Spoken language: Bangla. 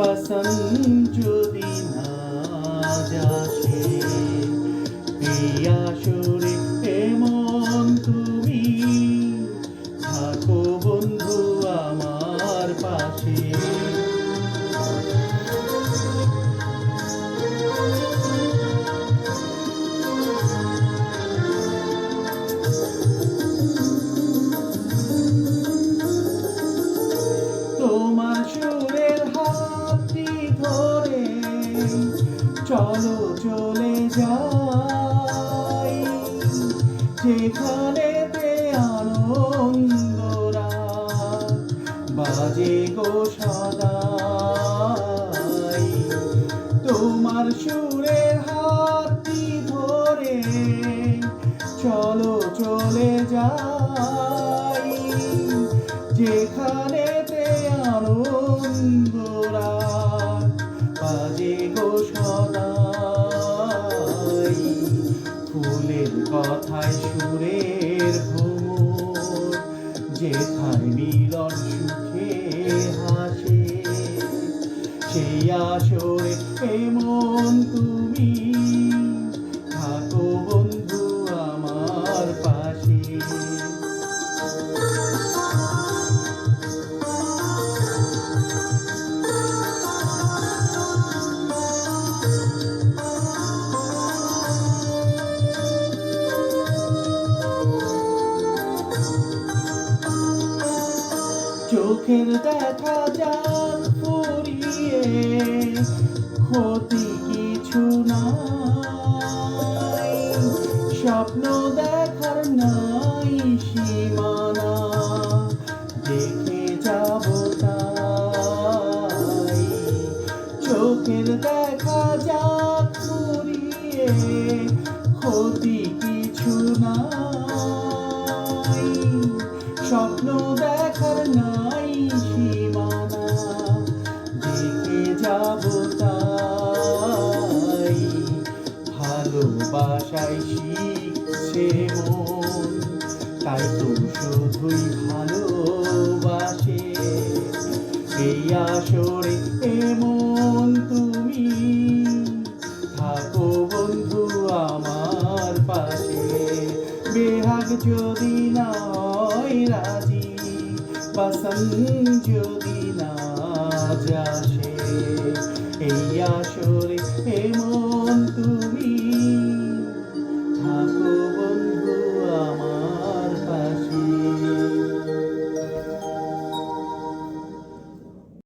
বসন্ত যদি না যাসে, এই আসরে এমন তুমি থাকো বন্ধু আমার পাশে। তোমার সুরের হাতটি ধরে চলো চলে যাই, যেখানেতে আনন্দরা বাজে গো সদাই। তোমার সুরের হাতটি ধরে চলো চলে যাই, যেখানেতে আনন্দরা বাজে গো সদাই। ফুলের কথায় সুরের ভ্রমর, যেথায় মিলন সুখে হাসে, সেই আসরে এমন তুমি থাকো বন্ধু আমার পাশে। চোখের দেখা যাক ফুরিয়ে, ক্ষতি কিছু নাই, স্বপ্ন দেখার নাই সীমানা, দেখে যাব তাই। চোখের দেখা যাক ফুরিয়ে, ক্ষতি কিছু নাই, স্বপ্ন দেখার নাই সীমানা, দেখে যাব তাই। ভালোবাসায় শিখছে মন, তাই তো শুধুই ভালোবাসে, এই আসরে এমন তুমি থাকো বন্ধু আমার পাশে। বেহাগ যদি না হয় রাজি, বসন্ত যদি না যায়।